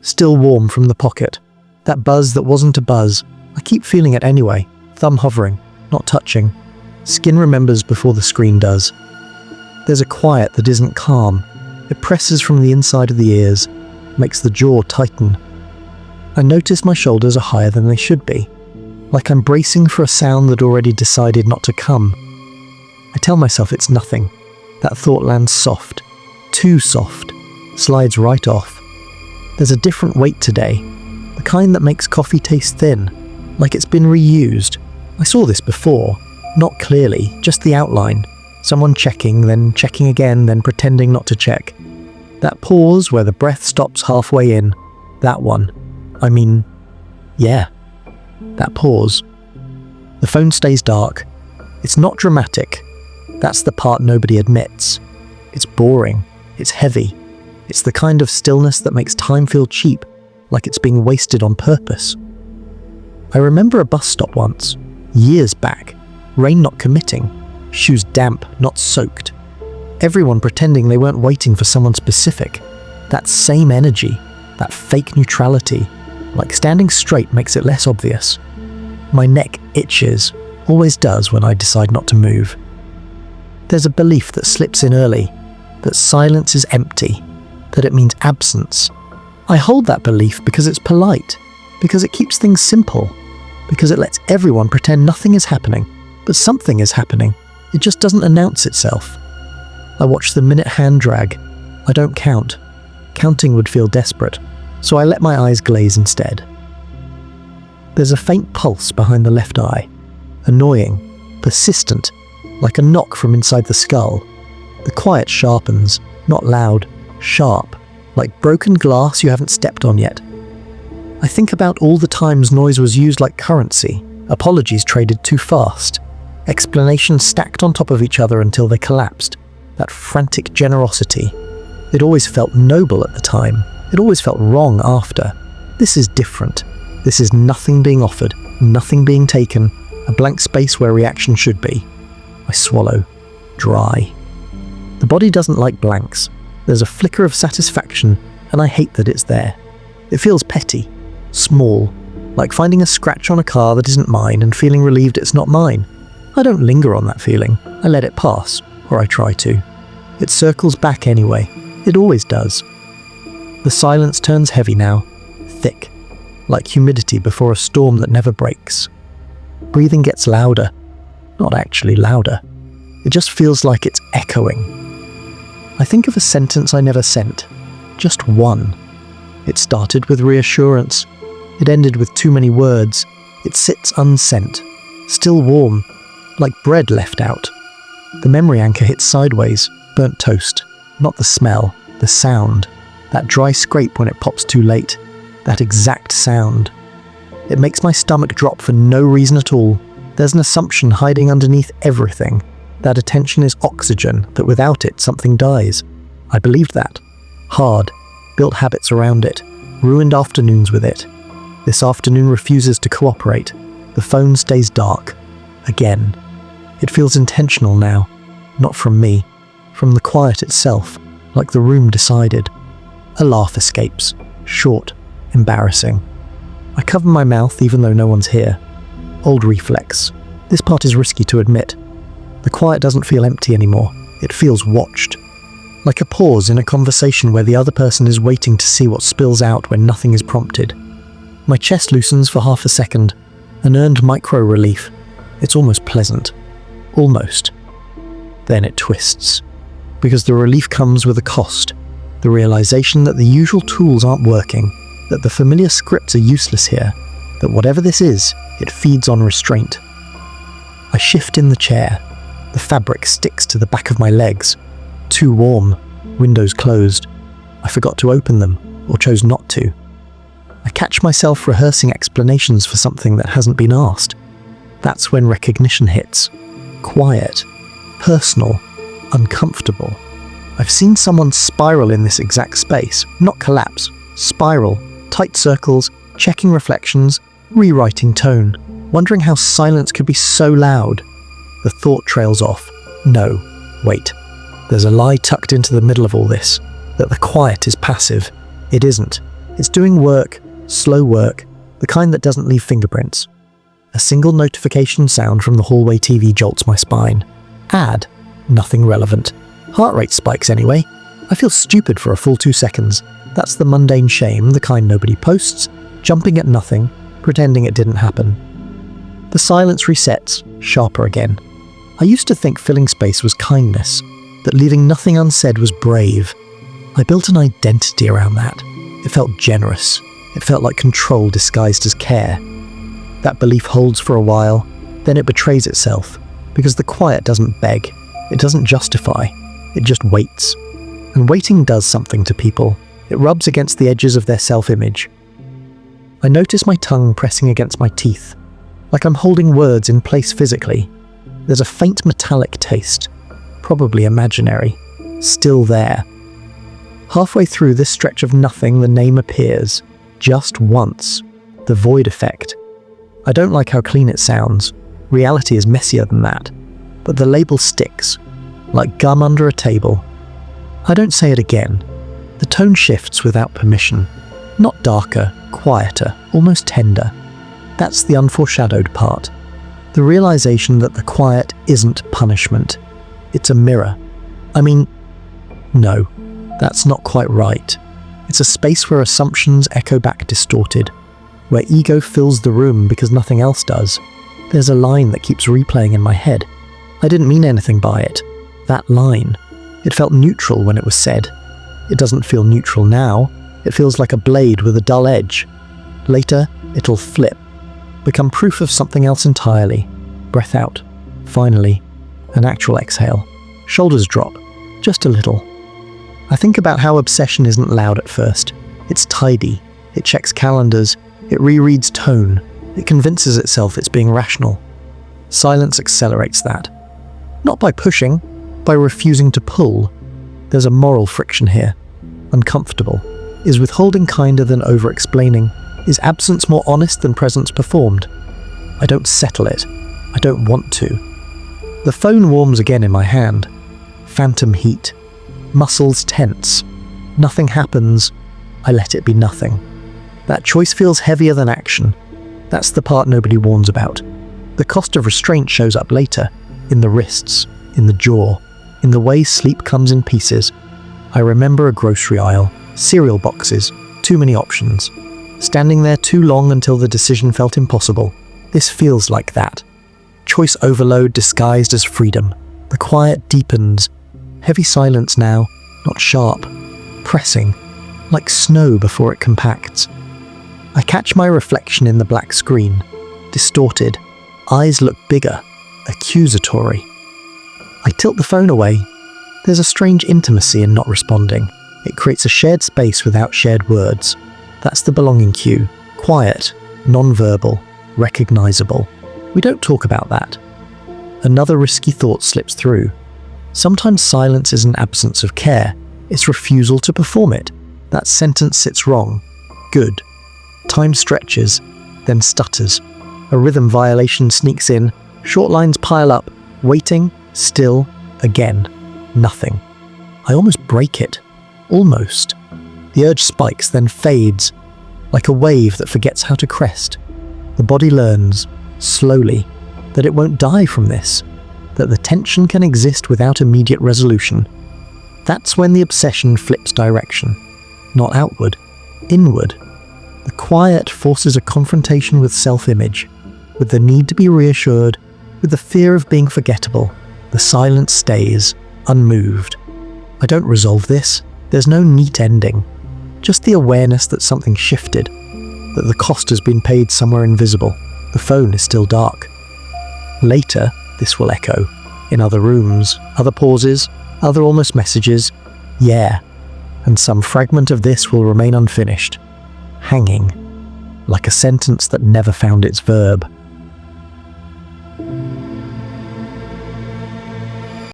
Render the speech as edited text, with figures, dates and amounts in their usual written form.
still warm from the pocket. That buzz that wasn't a buzz. I keep feeling it anyway, thumb hovering, not touching. Skin remembers before the screen does. There's a quiet that isn't calm. It presses from the inside of the ears, makes the jaw tighten. I notice my shoulders are higher than they should be, like I'm bracing for a sound that already decided not to come. I tell myself it's nothing. That thought lands soft, too soft, slides right off. There's a different weight today, the kind that makes coffee taste thin, like it's been reused. I saw this before, not clearly, just the outline. Someone checking, then checking again, then pretending not to check. That pause where the breath stops halfway in, that one. I mean, yeah, that pause. The phone stays dark. It's not dramatic. That's the part nobody admits. It's boring. It's heavy. It's the kind of stillness that makes time feel cheap, like it's being wasted on purpose. I remember a bus stop once, years back, rain not committing, shoes damp, not soaked. Everyone pretending they weren't waiting for someone specific. That same energy, that fake neutrality, like standing straight makes it less obvious. My neck itches, always does when I decide not to move. There's a belief that slips in early, that silence is empty, that it means absence. I hold that belief because it's polite, because it keeps things simple, because it lets everyone pretend nothing is happening, but something is happening. It just doesn't announce itself. I watch the minute hand drag. I don't count. Counting would feel desperate, so I let my eyes glaze instead. There's a faint pulse behind the left eye, annoying, persistent, like a knock from inside the skull. The quiet sharpens, not loud, sharp, like broken glass you haven't stepped on yet. I think about all the times noise was used like currency, apologies traded too fast, explanations stacked on top of each other until they collapsed. That frantic generosity. It always felt noble at the time. It always felt wrong after. This is different. This is nothing being offered, nothing being taken, a blank space where reaction should be. I swallow. Dry. The body doesn't like blanks. There's a flicker of satisfaction, and I hate that it's there. It feels petty, small, like finding a scratch on a car that isn't mine and feeling relieved it's not mine. I don't linger on that feeling. I let it pass, or I try to. It circles back anyway. It always does. The silence turns heavy now, thick, like humidity before a storm that never breaks. Breathing gets louder. Not actually louder. It just feels like it's echoing. I think of a sentence I never sent. Just one. It started with reassurance. It ended with too many words. It sits unsent, still warm, like bread left out. The memory anchor hits sideways, burnt toast. Not the smell, the sound. That dry scrape when it pops too late. That exact sound. It makes my stomach drop for no reason at all. There's an assumption hiding underneath everything. That attention is oxygen, that without it something dies. I believed that. Hard. Built habits around it. Ruined afternoons with it. This afternoon refuses to cooperate. The phone stays dark. Again. It feels intentional now. Not from me. From the quiet itself, like the room decided. A laugh escapes. Short. Embarrassing. I cover my mouth even though no one's here. Old reflex. This part is risky to admit. The quiet doesn't feel empty anymore. It feels watched. Like a pause in a conversation where the other person is waiting to see what spills out when nothing is prompted. My chest loosens for half a second. An earned micro-relief. It's almost pleasant. Almost. Then it twists. Because the relief comes with a cost. The realization that the usual tools aren't working. That the familiar scripts are useless here. That whatever this is, it feeds on restraint. I shift in the chair. The fabric sticks to the back of my legs. Too warm. Windows closed. I forgot to open them, or chose not to. I catch myself rehearsing explanations for something that hasn't been asked. That's when recognition hits. Quiet. Personal. Uncomfortable. I've seen someone spiral in this exact space. Not collapse. Spiral. Tight circles. Checking reflections. Rewriting tone. Wondering how silence could be so loud. The thought trails off. No. Wait. There's a lie tucked into the middle of all this. That the quiet is passive. It isn't. It's doing work, slow work, the kind that doesn't leave fingerprints. A single notification sound from the hallway TV jolts my spine. Ad. Nothing relevant. Heart rate spikes anyway. I feel stupid for a full 2 seconds. That's the mundane shame, the kind nobody posts, jumping at nothing, pretending it didn't happen. The silence resets, sharper again. I used to think filling space was kindness, that leaving nothing unsaid was brave. I built an identity around that. It felt generous. It felt like control disguised as care. That belief holds for a while, then it betrays itself, because the quiet doesn't beg, it doesn't justify, it just waits. And waiting does something to people. It rubs against the edges of their self-image. I notice my tongue pressing against my teeth, like I'm holding words in place physically. There's a faint metallic taste, probably imaginary, still there. Halfway through this stretch of nothing, the name appears, just once, the void effect. I don't like how clean it sounds. Reality is messier than that. But the label sticks, like gum under a table. I don't say it again. The tone shifts without permission. Not darker, quieter, almost tender. That's the unforeshadowed part. The realization that the quiet isn't punishment. It's a mirror. No, that's not quite right. It's a space where assumptions echo back distorted, where ego fills the room because nothing else does. There's a line that keeps replaying in my head. I didn't mean anything by it. That line. It felt neutral when it was said. It doesn't feel neutral now. It feels like a blade with a dull edge. Later, it'll flip, become proof of something else entirely. Breath out. Finally, an actual exhale. Shoulders drop, just a little. I think about how obsession isn't loud at first. It's tidy. It checks calendars. It rereads tone. It convinces itself it's being rational. Silence accelerates that. Not by pushing, by refusing to pull. There's a moral friction here. Uncomfortable. Is withholding kinder than over-explaining? Is absence more honest than presence performed? I don't settle it. I don't want to. The phone warms again in my hand. Phantom heat. Muscles tense. Nothing happens. I let it be nothing. That choice feels heavier than action. That's the part nobody warns about. The cost of restraint shows up later. In the wrists. In the jaw. In the way sleep comes in pieces. I remember a grocery aisle. Cereal boxes. Too many options. Standing there too long until the decision felt impossible. This feels like that. Choice overload disguised as freedom. The quiet deepens. Heavy silence now, not sharp. Pressing. Like snow before it compacts. I catch my reflection in the black screen. Distorted. Eyes look bigger. Accusatory. I tilt the phone away. There's a strange intimacy in not responding. It creates a shared space without shared words. That's the belonging cue. Quiet, non-verbal, recognizable. We don't talk about that. Another risky thought slips through. Sometimes silence is an absence of care. It's refusal to perform it. That sentence sits wrong. Good. Time stretches, then stutters. A rhythm violation sneaks in. Short lines pile up. Waiting, still, again. Nothing. I almost break it. Almost. The urge spikes, then fades, like a wave that forgets how to crest. The body learns, slowly, that it won't die from this, that the tension can exist without immediate resolution. That's when the obsession flips direction. Not outward, inward. The quiet forces a confrontation with self-image, with the need to be reassured, with the fear of being forgettable. The silence stays, unmoved. I don't resolve this. There's no neat ending. Just the awareness that something shifted, that the cost has been paid somewhere invisible. The phone is still dark. Later, this will echo. In other rooms, other pauses, other almost messages. Yeah. And some fragment of this will remain unfinished. Hanging. Like a sentence that never found its verb.